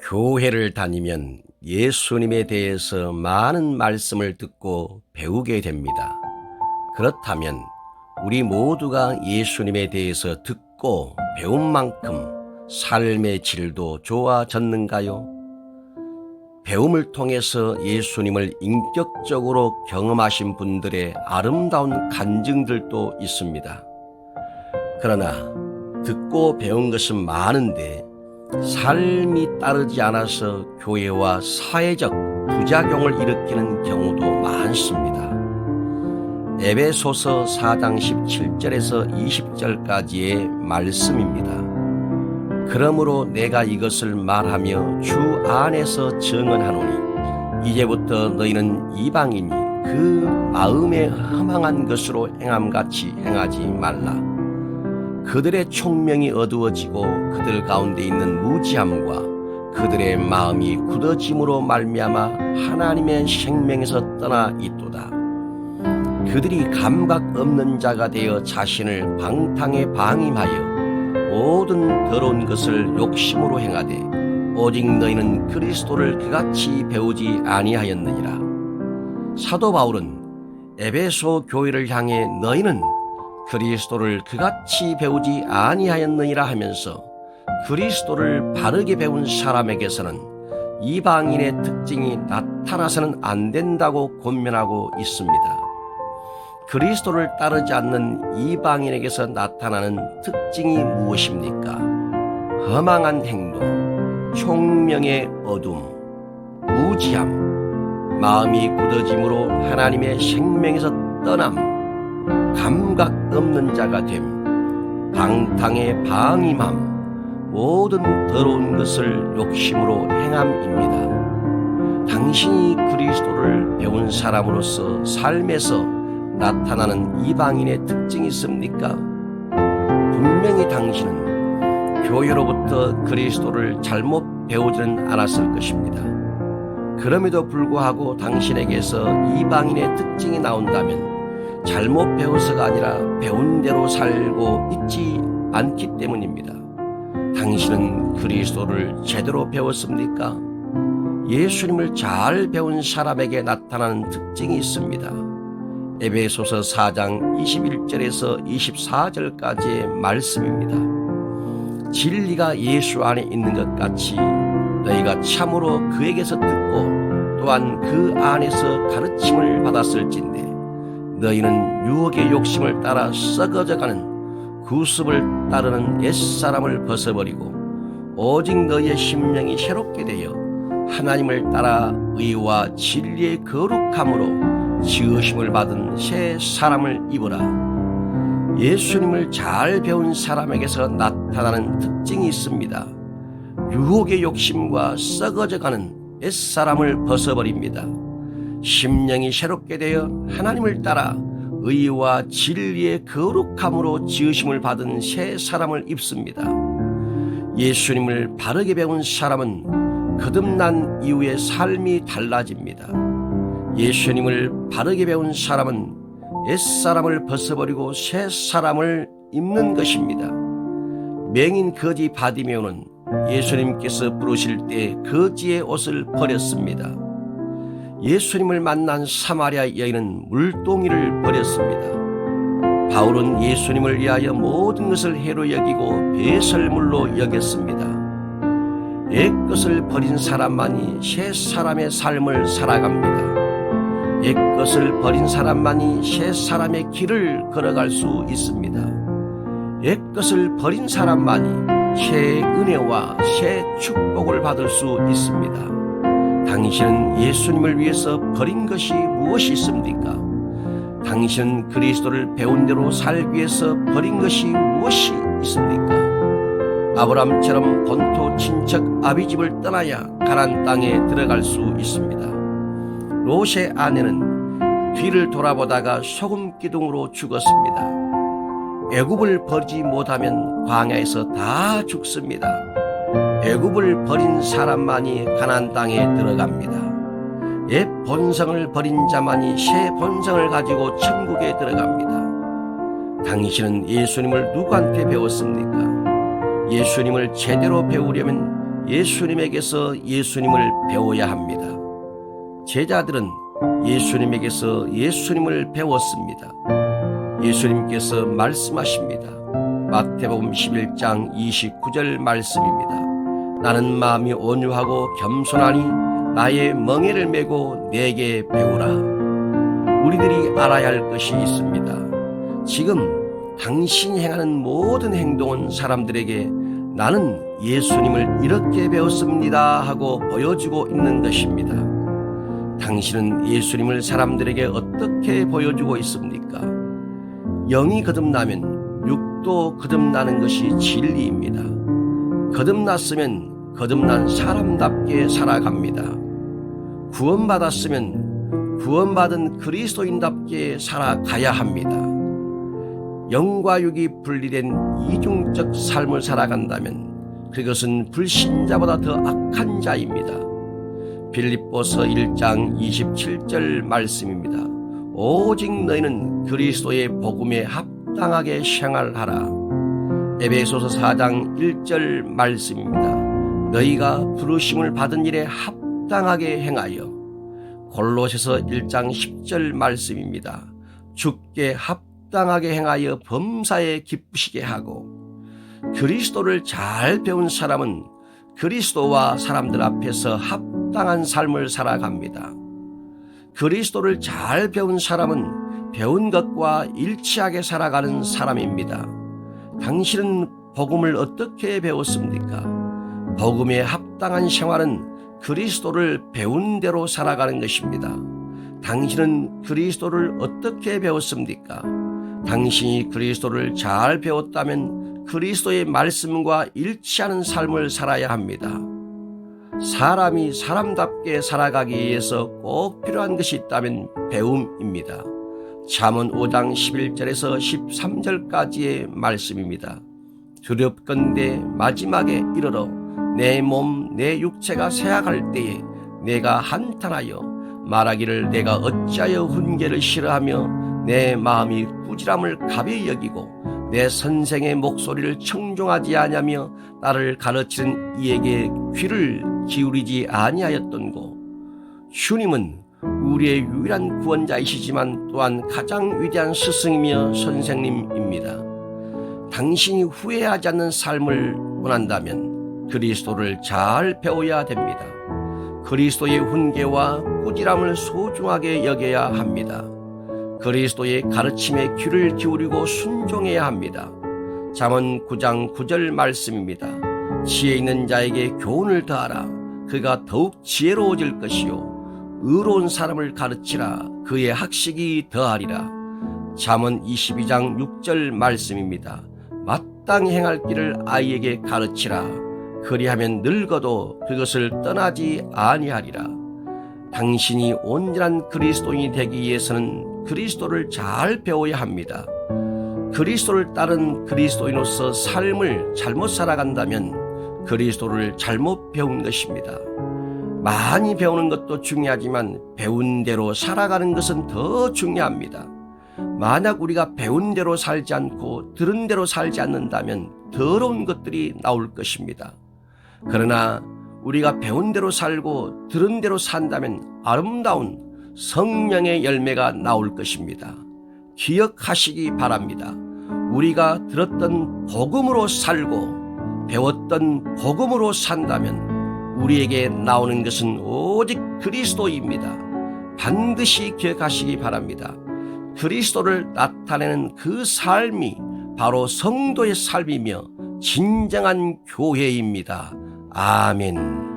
교회를 다니면 예수님에 대해서 많은 말씀을 듣고 배우게 됩니다. 그렇다면 우리 모두가 예수님에 대해서 듣고 배운 만큼 삶의 질도 좋아졌는가요? 배움을 통해서 예수님을 인격적으로 경험하신 분들의 아름다운 간증들도 있습니다. 그러나 듣고 배운 것은 많은데 삶이 따르지 않아서 교회와 사회적 부작용을 일으키는 경우도 많습니다. 에베소서 4장 17절에서 20절까지의 말씀입니다. 그러므로 내가 이것을 말하며 주 안에서 증언하노니 이제부터 너희는 이방인이 그 마음에 허망한 것으로 행함같이 행하지 말라. 그들의 총명이 어두워지고 그들 가운데 있는 무지함과 그들의 마음이 굳어짐으로 말미암아 하나님의 생명에서 떠나 있도다. 그들이 감각 없는 자가 되어 자신을 방탕에 방임하여 모든 더러운 것을 욕심으로 행하되 오직 너희는 그리스도를 그같이 배우지 아니하였느니라. 사도 바울은 에베소 교회를 향해 너희는 그리스도를 그같이 배우지 아니하였느니라 하면서 그리스도를 바르게 배운 사람에게서는 이방인의 특징이 나타나서는 안 된다고 권면하고 있습니다. 그리스도를 따르지 않는 이방인에게서 나타나는 특징이 무엇입니까? 허망한 행동, 총명의 어둠, 무지함, 마음이 굳어짐으로 하나님의 생명에서 떠남, 감각 없는 자가 됨, 방탕에 방임함, 모든 더러운 것을 욕심으로 행함입니다. 당신이 그리스도를 배운 사람으로서 삶에서 나타나는 이방인의 특징이 있습니까? 분명히 당신은 교회로부터 그리스도를 잘못 배우지는 않았을 것입니다. 그럼에도 불구하고 당신에게서 이방인의 특징이 나온다면 잘못 배워서가 아니라 배운 대로 살고 있지 않기 때문입니다. 당신은 그리스도를 제대로 배웠습니까? 예수님을 잘 배운 사람에게 나타나는 특징이 있습니다. 에베소서 4장 21절에서 24절까지의 말씀입니다. 진리가 예수 안에 있는 것 같이 너희가 참으로 그에게서 듣고 또한 그 안에서 가르침을 받았을진데 너희는 유혹의 욕심을 따라 썩어져가는 구습을 따르는 옛사람을 벗어버리고 오직 너희의 심령이 새롭게 되어 하나님을 따라 의와 진리의 거룩함으로 지으심을 받은 새 사람을 입으라. 예수님을 잘 배운 사람에게서 나타나는 특징이 있습니다. 유혹의 욕심과 썩어져가는 옛사람을 벗어버립니다. 심령이 새롭게 되어 하나님을 따라 의와 진리의 거룩함으로 지으심을 받은 새 사람을 입습니다. 예수님을 바르게 배운 사람은 거듭난 이후의 삶이 달라집니다. 예수님을 바르게 배운 사람은 옛사람을 벗어버리고 새 사람을 입는 것입니다. 맹인 거지 바디메오는 예수님께서 부르실 때 거지의 옷을 버렸습니다. 예수님을 만난 사마리아 여인은 물동이를 버렸습니다. 바울은 예수님을 위하여 모든 것을 해로 여기고 배설물로 여겼습니다. 옛것을 버린 사람만이 새 사람의 삶을 살아갑니다. 옛것을 버린 사람만이 새 사람의 길을 걸어갈 수 있습니다. 옛것을 버린 사람만이 새 은혜와 새 축복을 받을 수 있습니다. 당신은 예수님을 위해서 버린 것이 무엇이 있습니까? 당신은 그리스도를 배운 대로 살기 위해서 버린 것이 무엇이 있습니까? 아브람처럼 본토 친척 아비집을 떠나야 가나안 땅에 들어갈 수 있습니다. 롯의 아내는 뒤를 돌아보다가 소금 기둥으로 죽었습니다. 애굽을 버리지 못하면 광야에서 다 죽습니다. 애굽을 버린 사람만이 가나안 땅에 들어갑니다. 옛 본성을 버린 자만이 새 본성을 가지고 천국에 들어갑니다. 당신은 예수님을 누구한테 배웠습니까? 예수님을 제대로 배우려면 예수님에게서 예수님을 배워야 합니다. 제자들은 예수님에게서 예수님을 배웠습니다. 예수님께서 말씀하십니다. 마태복음 11장 29절 말씀입니다. 나는 마음이 온유하고 겸손하니 나의 멍에를 메고 내게 배우라. 우리들이 알아야 할 것이 있습니다. 지금 당신이 행하는 모든 행동은 사람들에게 나는 예수님을 이렇게 배웠습니다 하고 보여주고 있는 것입니다. 당신은 예수님을 사람들에게 어떻게 보여주고 있습니까? 영이 거듭나면 육도 거듭나는 것이 진리입니다. 거듭났으면 거듭난 사람답게 살아갑니다. 구원받았으면 구원받은 그리스도인답게 살아가야 합니다. 영과 육이 분리된 이중적 삶을 살아간다면 그것은 불신자보다 더 악한 자입니다. 빌립보서 1장 27절 말씀입니다. 오직 너희는 그리스도의 복음에 합당하게 생활하라. 에베소서 4장 1절 말씀입니다. 너희가 부르심을 받은 일에 합당하게 행하여. 골로새서 1장 10절 말씀입니다. 주께 합당하게 행하여 범사에 기쁘시게 하고. 그리스도를 잘 배운 사람은 그리스도와 사람들 앞에서 합당한 삶을 살아갑니다. 그리스도를 잘 배운 사람은 배운 것과 일치하게 살아가는 사람입니다. 당신은 복음을 어떻게 배웠습니까? 복음에 합당한 생활은 그리스도를 배운 대로 살아가는 것입니다. 당신은 그리스도를 어떻게 배웠습니까? 당신이 그리스도를 잘 배웠다면 그리스도의 말씀과 일치하는 삶을 살아야 합니다. 사람이 사람답게 살아가기 위해서 꼭 필요한 것이 있다면 배움입니다. 잠언 5장 11절에서 13절까지의 말씀입니다. 두렵건대 마지막에 이르러 내 몸 내 육체가 쇠약할 때에 내가 한탄하여 말하기를 내가 어찌하여 훈계를 싫어하며 내 마음이 꾸지람을 가벼이 여기고 내 선생의 목소리를 청종하지 아니하며 나를 가르치는 이에게 귀를 기울이지 아니하였던고. 주님은 우리의 유일한 구원자이시지만 또한 가장 위대한 스승이며 선생님입니다. 당신이 후회하지 않는 삶을 원한다면 그리스도를 잘 배워야 됩니다. 그리스도의 훈계와 꾸지람을 소중하게 여겨야 합니다. 그리스도의 가르침에 귀를 기울이고 순종해야 합니다. 잠언 9장 9절 말씀입니다. 지혜 있는 자에게 교훈을 더하라. 그가 더욱 지혜로워질 것이요 의로운 사람을 가르치라. 그의 학식이 더하리라. 잠언 22장 6절 말씀입니다. 마땅히 행할 길을 아이에게 가르치라. 그리하면 늙어도 그것을 떠나지 아니하리라. 당신이 온전한 그리스도인이 되기 위해서는 그리스도를 잘 배워야 합니다. 그리스도를 따른 그리스도인으로서 삶을 잘못 살아간다면 그리스도를 잘못 배운 것입니다. 많이 배우는 것도 중요하지만 배운 대로 살아가는 것은 더 중요합니다. 만약 우리가 배운 대로 살지 않고 들은 대로 살지 않는다면 더러운 것들이 나올 것입니다. 그러나 우리가 배운 대로 살고 들은 대로 산다면 아름다운 성령의 열매가 나올 것입니다. 기억하시기 바랍니다. 우리가 들었던 복음으로 살고 배웠던 복음으로 산다면 우리에게 나오는 것은 오직 그리스도입니다. 반드시 기억하시기 바랍니다. 그리스도를 나타내는 그 삶이 바로 성도의 삶이며 진정한 교회입니다. 아멘.